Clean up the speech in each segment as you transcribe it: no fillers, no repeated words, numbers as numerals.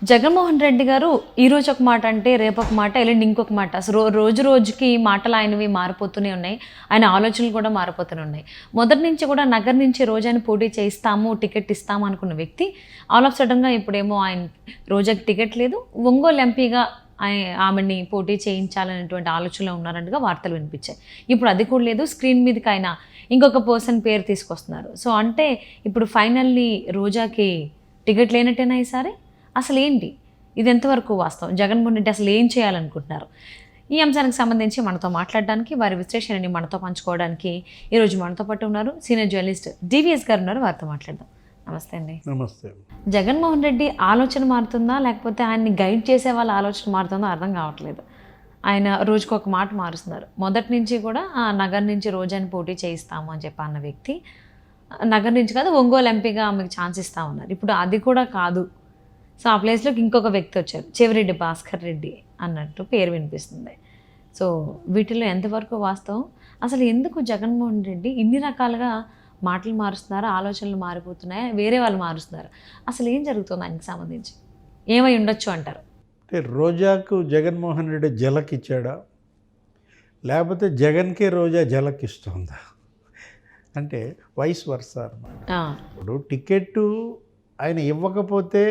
జగన్మోహన్ రెడ్డి గారు ఈరోజు ఒక మాట అంటే రేపు ఒక మాట ఎల్లుండి ఇంకొక మాట. అసలు రోజు రోజుకి మాటలు ఆయనవి మారిపోతూనే ఉన్నాయి. ఆయన ఆలోచనలు కూడా మారిపోతూనే ఉన్నాయి. మొదటి నుంచి కూడా నగర్ నుంచి రోజాని పోటీ చేయిస్తాము, టికెట్ ఇస్తాము అనుకున్న వ్యక్తి ఆల్ ఆఫ్ సడన్గా ఇప్పుడేమో ఆయన రోజాకి టికెట్ లేదు, ఒంగోలు ఎంపీగా ఆమెని పోటీ చేయించాలనేటువంటి ఆలోచనలో ఉన్నారన్నట్టుగా వార్తలు వినిపించాయి. ఇప్పుడు అది కూడా లేదు, స్క్రీన్ మీదకి ఆయన ఇంకొక పర్సన్ పేరు తీసుకొస్తున్నారు. సో అంటే ఇప్పుడు ఫైనల్లీ రోజాకి టికెట్ లేనట్టేనా ఈసారి? అసలు ఏంటి ఇది, ఎంతవరకు వాస్తవం? జగన్మోహన్ రెడ్డి అసలు ఏం చేయాలనుకుంటున్నారు? ఈ అంశానికి సంబంధించి మనతో మాట్లాడడానికి, వారి విశ్లేషణని మనతో పంచుకోవడానికి ఈరోజు మనతో పాటు ఉన్నారు సీనియర్ జర్నలిస్ట్ డివిఎస్ గారు ఉన్నారు. వారితో మాట్లాడదాం. నమస్తే అండి. నమస్తే. జగన్మోహన్ రెడ్డి ఆలోచన మారుతుందా, లేకపోతే ఆయన్ని గైడ్ చేసే వాళ్ళ ఆలోచన మారుతుందో అర్థం కావట్లేదు. ఆయన రోజుకు ఒక మాట మారుస్తున్నారు. మొదటి నుంచి కూడా నగర్ నుంచి రోజాని పోటీ చేయిస్తాము అని చెప్పి అన్న వ్యక్తి నగర్ నుంచి కాదు ఒంగోలు ఎంపీగా ఆమెకు ఛాన్స్ ఇస్తామన్నారు. ఇప్పుడు అది కూడా కాదు. సో ఆ ప్లేస్లోకి ఇంకొక వ్యక్తి వచ్చారు, చెవిరెడ్డి భాస్కర్ రెడ్డి అన్నట్టు పేరు వినిపిస్తుంది. సో వీటిలో ఎంతవరకు వాస్తవం? అసలు ఎందుకు జగన్మోహన్ రెడ్డి ఇన్ని రకాలుగా మాటలు మారుస్తున్నారా, ఆలోచనలు మారిపోతున్నాయా, వేరే వాళ్ళు మారుస్తున్నారు? అసలు ఏం జరుగుతుంది ఆయనకి సంబంధించి? ఏమై ఉండొచ్చు అంటారు? అంటే రోజాకు జగన్మోహన్ రెడ్డి జలక్ ఇచ్చాడా, లేకపోతే జగన్కే రోజా జలక్ ఇస్తుందా? అంటే వైస్ వర్సా అన్నమాట. ఇప్పుడు టికెట్టు ఆయన ఇవ్వకపోతే,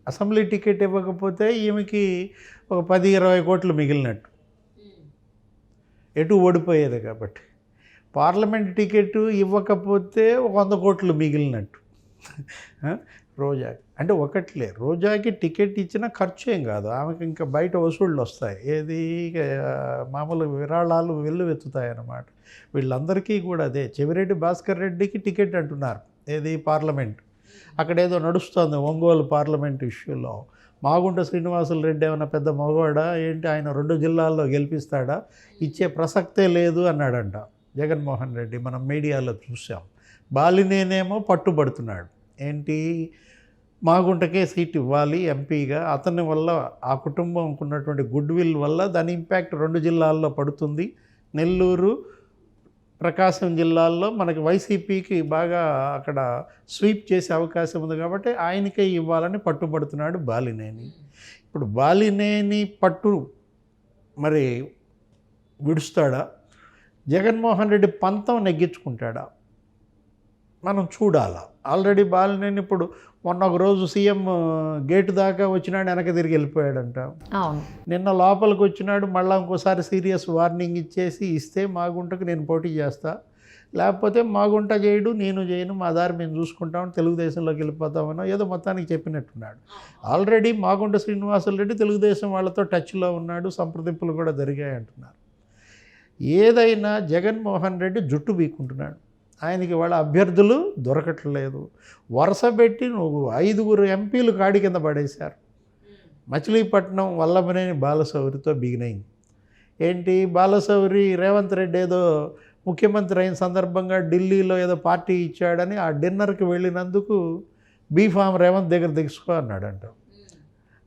అసెంబ్లీ టికెట్ ఇవ్వకపోతే ఈమెకి ఒక 10-20 కోట్లు మిగిలినట్టు, ఎటు ఓడిపోయేది. కాబట్టి పార్లమెంట్ టికెట్ ఇవ్వకపోతే ఒక 100 కోట్లు మిగిలినట్టు రోజాకి. అంటే ఒకట్లే, రోజాకి టికెట్ ఇచ్చినా ఖర్చు ఏం కాదు, ఆమెకి ఇంకా బయట వసూళ్ళు వస్తాయి. ఏది మామూలు విరాళాలు వెల్లువెత్తుతాయన్నమాట. వీళ్ళందరికీ కూడా అదే. చెవిరెడ్డి భాస్కర్ రెడ్డికి టికెట్ అంటున్నారు, ఏది పార్లమెంట్. అక్కడేదో నడుస్తుంది ఒంగోలు పార్లమెంట్ ఇష్యూలో. మాగుంట శ్రీనివాసులు రెడ్డి ఏమైనా పెద్ద మగవాడా ఏంటి, ఆయన 2 జిల్లాల్లో గెలిపిస్తాడా? ఇచ్చే ప్రసక్తే లేదు అన్నాడంట జగన్మోహన్ రెడ్డి. మనం మీడియాలో చూసాం. బాలినేనేమో పట్టుబడుతున్నాడు, ఏంటి మాగుంటకే సీట్ ఇవ్వాలి ఎంపీగా. అతని వల్ల, ఆ కుటుంబంకు ఉన్నటువంటి గుడ్ విల్ వల్ల దాని ఇంపాక్ట్ 2 జిల్లాల్లో పడుతుంది. నెల్లూరు, ప్రకాశం జిల్లాల్లో మనకి వైసీపీకి బాగా అక్కడ స్వీప్ చేసే అవకాశం ఉంది. కాబట్టి ఆయనకే ఇవ్వాలని పట్టుబడుతున్నాడు బాలినేని. ఇప్పుడు బాలినేని పట్టు మరి విడుస్తాడా, జగన్మోహన్ రెడ్డి పంతం నెగ్గించుకుంటాడా, మనం చూడాలా. ఆల్రెడీ బాలినేని ఇప్పుడు మొన్న ఒక రోజు సీఎం గేటు దాకా వచ్చినాడు, వెనక తిరిగి వెళ్ళిపోయాడంట. నిన్న లోపలికి వచ్చినాడు, మళ్ళీ ఇంకోసారి సీరియస్ వార్నింగ్ ఇస్తే మాగుంటకు నేను పోటీ చేస్తా, లేకపోతే మాగుంట చేయడు, నేను చేయను, మా దారి మేము చూసుకుంటామని తెలుగుదేశంలోకి వెళ్ళిపోతామనో ఏదో మొత్తానికి చెప్పినట్టున్నాడు. ఆల్రెడీ మాగుంట శ్రీనివాసులు రెడ్డి తెలుగుదేశం వాళ్ళతో టచ్లో ఉన్నాడు, సంప్రదింపులు కూడా జరిగాయి అంటున్నారు. ఏదైనా జగన్మోహన్ రెడ్డి జుట్టు బీక్కుంటున్నాడు. ఆయనకి వాళ్ళ అభ్యర్థులు దొరకట్లేదు. వరుస పెట్టి 5 ఎంపీలు కాడి కింద పడేశారు. మచిలీపట్నం వల్లభనేని బాలశౌరితో బిగినైంది. ఏంటి, బాలశౌరి రేవంత్ రెడ్డి ఏదో ముఖ్యమంత్రి అయిన సందర్భంగా ఢిల్లీలో ఏదో పార్టీ ఇచ్చాడని ఆ డిన్నర్కి వెళ్ళినందుకు బీఫామ్ రేవంత్ దగ్గర తెచ్చుకో అన్నాడంట.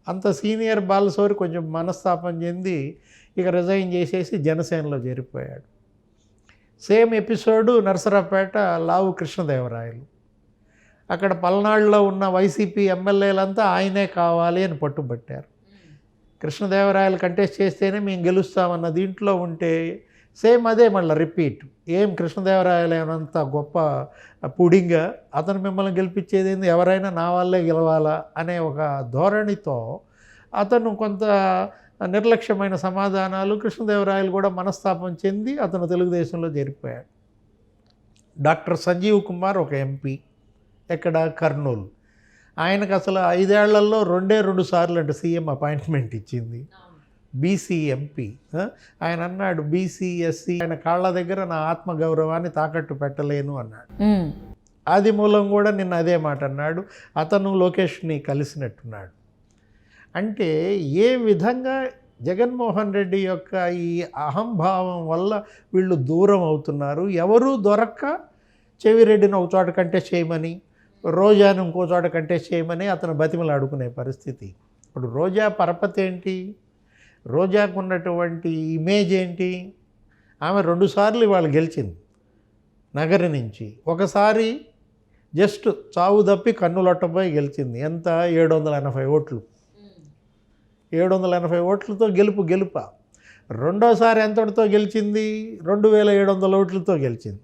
అంత సీనియర్ బాలశౌరి కొంచెం మనస్తాపం చెంది ఇక రిజైన్ చేసేసి జనసేనలో చేరిపోయాడు. సేమ్ ఎపిసోడు నరసరావుపేట లావు కృష్ణదేవరాయలు. అక్కడ పల్నాడులో ఉన్న వైసీపీ ఎమ్మెల్యేలంతా ఆయనే కావాలి అని పట్టుబట్టారు. కృష్ణదేవరాయలు కంటెస్ట్ చేస్తేనే మేము గెలుస్తామన్న దీంట్లో ఉంటే సేమ్ అదే మళ్ళీ రిపీట్. ఏం కృష్ణదేవరాయలు ఏమంత గొప్ప పుడింగా, అతను మిమ్మల్ని గెలిపించేది ఏంది, ఎవరైనా నా వాళ్ళే గెలవాలా అనే ఒక ధోరణితో అతను కొంత నిర్లక్ష్యమైన సమాధానాలు. కృష్ణదేవరాయలు కూడా మనస్తాపం చెంది అతను తెలుగుదేశంలో చేరిపోయాడు. డాక్టర్ సంజీవ్ కుమార్ ఒక ఎంపీ, ఎక్కడ, కర్నూలు. ఆయనకు అసలు 5 ఏళ్లలో 2 సార్లు అంటే సీఎం అపాయింట్మెంట్ ఇచ్చింది. BC MP. ఆయన అన్నాడు, బీసీ ఎస్సీ ఆయన కాళ్ళ దగ్గర నా ఆత్మగౌరవాన్ని తాకట్టు పెట్టలేను అన్నాడు. ఆది మూలం కూడా నిన్న అదే మాట అన్నాడు. అతను లోకేష్ని కలిసినట్టున్నాడు. అంటే ఏ విధంగా జగన్మోహన్ రెడ్డి యొక్క ఈ అహంభావం వల్ల వీళ్ళు దూరం అవుతున్నారు. ఎవరూ దొరక్క చెవిరెడ్డిని ఒక చోట కంటెస్ట్ చేయమని, రోజాను ఇంకో చోట కంటెస్ట్ చేయమని అతను బతిమలాడుకునే పరిస్థితి. ఇప్పుడు రోజా పరపతి ఏంటి, రోజాకు ఉన్నటువంటి ఇమేజ్ ఏంటి? ఆమె 2 సార్లు ఇవాళ గెలిచింది నగరి నుంచి. ఒకసారి జస్ట్ చావు తప్పి కన్నులొట్టపోయి గెలిచింది. ఎంత? 780 ఓట్లు. 780 ఓట్లతో గెలుప. రెండోసారి ఎంతటితో గెలిచింది? 2700 ఓట్లతో గెలిచింది.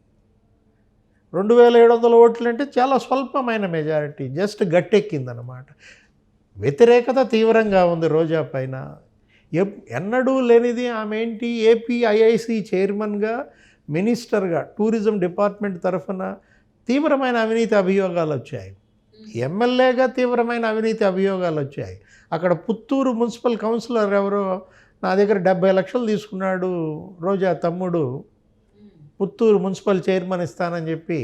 2700 ఓట్లు అంటే చాలా స్వల్పమైన మెజారిటీ, జస్ట్ గట్టెక్కిందనమాట. వ్యతిరేకత తీవ్రంగా ఉంది రోజా పైన. ఎన్నడూ లేనిది ఆమె ఏంటి, ఏపీఐఐసి చైర్మన్గా, మినిస్టర్గా, టూరిజం డిపార్ట్మెంట్ తరఫున తీవ్రమైన అవినీతి అభియోగాలు వచ్చాయి. ఎమ్మెల్యేగా తీవ్రమైన అవినీతి అభియోగాలు వచ్చాయి. అక్కడ పుత్తూరు మున్సిపల్ కౌన్సిలర్ ఎవరో నా దగ్గర 70 లక్షలు తీసుకున్నాడు రోజా తమ్ముడు, పుత్తూరు మున్సిపల్ చైర్మన్ ఇస్తానని చెప్పి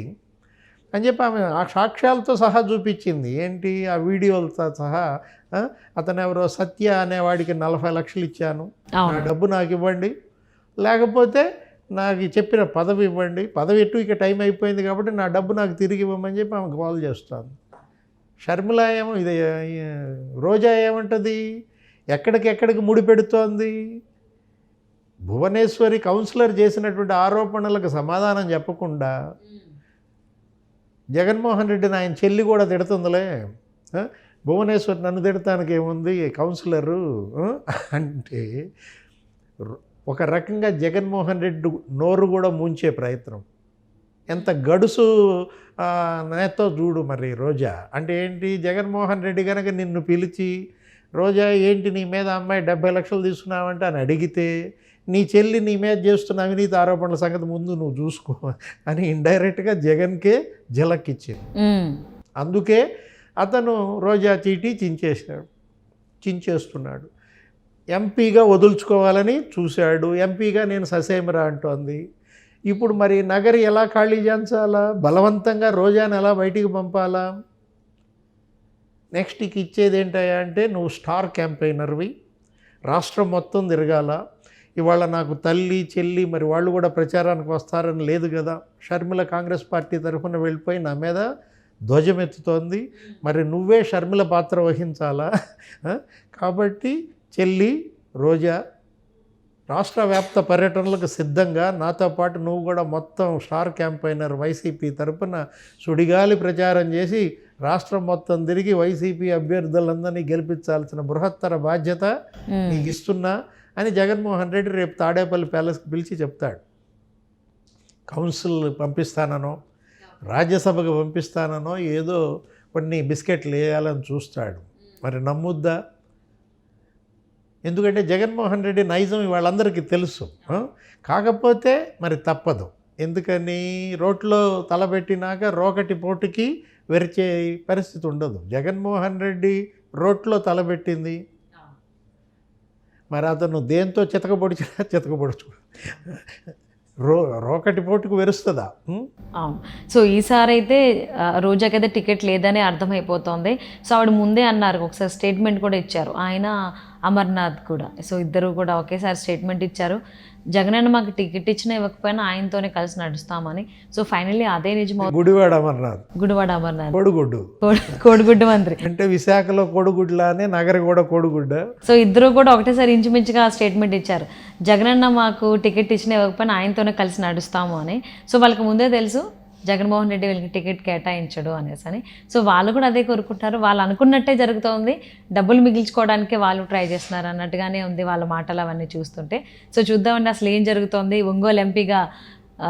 ఆమె ఆ సాక్ష్యాలతో సహా చూపించింది. ఏంటి, ఆ వీడియోలతో సహా. అతను ఎవరో సత్య అనేవాడికి 40 లక్షలు ఇచ్చాను, నా డబ్బు నాకు ఇవ్వండి, లేకపోతే నాకు చెప్పిన పదవి ఇవ్వండి, పదవి ఎటు ఇక టైం అయిపోయింది కాబట్టి నా డబ్బు నాకు తిరిగి ఇవ్వమని చెప్పి ఆమె కాల్ చేస్తాను. షర్మిల ఏమో ఇది, రోజా ఏమంటుంది, ఎక్కడికి ముడిపెడుతోంది. భువనేశ్వరి కౌన్సిలర్ చేసినటువంటి ఆరోపణలకు సమాధానం చెప్పకుండా జగన్మోహన్ రెడ్డిని ఆయన చెల్లి కూడా తిడుతుందిలే. భువనేశ్వరి నన్ను తిడతానికి ఏముంది కౌన్సిలరు అంటే, ఒక రకంగా జగన్మోహన్ రెడ్డి నోరు కూడా ముంచే ప్రయత్నం. ఎంత గడుసు నేతో చూడు మరి రోజా. అంటే ఏంటి, జగన్మోహన్ రెడ్డి కనుక నిన్ను పిలిచి, రోజా ఏంటి నీ మీద అమ్మాయి 70 లక్షలు తీసుకున్నావంటే అని అడిగితే, నీ చెల్లి నీ మీద చేస్తున్న అవినీతి ఆరోపణల సంగతి ముందు నువ్వు చూసుకో అని ఇండైరెక్ట్గా జగన్కే ఝలక్కిచ్చింది. అందుకే అతను రోజా చీటీ చించేస్తున్నాడు. ఎంపీగా వదులుచుకోవాలని చూశాడు. ఎంపీగా నేను ససేమిరా అంటోంది. ఇప్పుడు మరి నగరి ఎలా ఖాళీ చేయించాలా, బలవంతంగా రోజాను ఎలా బయటికి పంపాలా? నెక్స్ట్కి ఇచ్చేది ఏంటయ్యా అంటే, నువ్వు స్టార్ క్యాంపెయినర్వి, రాష్ట్రం మొత్తం తిరగాల. ఇవాళ నాకు తల్లి చెల్లి మరి వాళ్ళు కూడా ప్రచారానికి వస్తారని లేదు కదా. షర్మిల కాంగ్రెస్ పార్టీ తరఫున వెళ్ళిపోయి నా మీద ధ్వజమెత్తుతోంది. మరి నువ్వే షర్మిల పాత్ర వహించాలా? కాబట్టి చెల్లి రోజా రాష్ట్ర వ్యాప్త పర్యటనలకు సిద్ధంగా, నాతో పాటు నువ్వు కూడా మొత్తం స్టార్ క్యాంపెయినర్ వైసీపీ తరఫున సుడిగాలి ప్రచారం చేసి రాష్ట్రం మొత్తం తిరిగి వైసీపీ అభ్యర్థులందరినీ గెలిపించాల్సిన బృహత్తర బాధ్యత నీకు ఇస్తున్నా అని జగన్మోహన్ రెడ్డి రేపు తాడేపల్లి ప్యాలెస్కి పిలిచి చెప్తాడు. కౌన్సిల్ పంపిస్తానో, రాజ్యసభకు పంపిస్తానో ఏదో కొన్ని బిస్కెట్లు వేయాలని చూస్తాడు. మరి నమ్ముద్దా? ఎందుకంటే జగన్మోహన్ రెడ్డి నైజం వాళ్ళందరికీ తెలుసు. కాకపోతే మరి తప్పదు. ఎందుకని, రోట్లో తలబెట్టినాక రోకటి పోటుకి వెరిచే పరిస్థితి ఉండదు. జగన్మోహన్ రెడ్డి రోట్లో తలబెట్టింది, మరి అతను దేంతో చితకపొడుచు రోకటి పోటుకు వెరుస్తుందా? అవును. సో ఈసారి అయితే రోజాకైతే టికెట్ లేదని అర్థమైపోతుంది. సో ఆవిడ ముందే అన్నారు, ఒకసారి స్టేట్మెంట్ కూడా ఇచ్చారు, ఆయన అమర్నాథ్ కూడా. సో ఇద్దరు కూడా ఒకేసారి స్టేట్మెంట్ ఇచ్చారు, జగనన్న మాకు టికెట్ ఇచ్చినా ఇవ్వకపోయినా ఆయనతోనే కలిసి నడుస్తామని. సో ఫైనల్లీ అదే నిజం. గుడివాడ అమర్నాథ్ కోడిగుడ్డు మంత్రి అంటే విశాఖలో కోడిగుడ్లానే నగర కూడా కోడిగుడ్డ. సో ఇద్దరు కూడా ఒకటేసారి ఇంచుమించుగా స్టేట్మెంట్ ఇచ్చారు, జగనన్న మాకు టికెట్ ఇచ్చినా ఇవ్వకపోయినా ఆయనతోనే కలిసి నడుస్తాము అని. సో వాళ్ళకి ముందే తెలుసు జగన్మోహన్ రెడ్డి వీళ్ళకి టికెట్ కేటాయించడు అనేసి అని. సో వాళ్ళు కూడా అదే కోరుకుంటారు, వాళ్ళు అనుకున్నట్టే జరుగుతోంది, డబ్బులు మిగిల్చుకోవడానికే వాళ్ళు ట్రై చేస్తున్నారు అన్నట్టుగానే ఉంది వాళ్ళ మాటలు అవన్నీ చూస్తుంటే. సో చూద్దామండి అసలు ఏం జరుగుతోంది. ఒంగోలు ఎంపీగా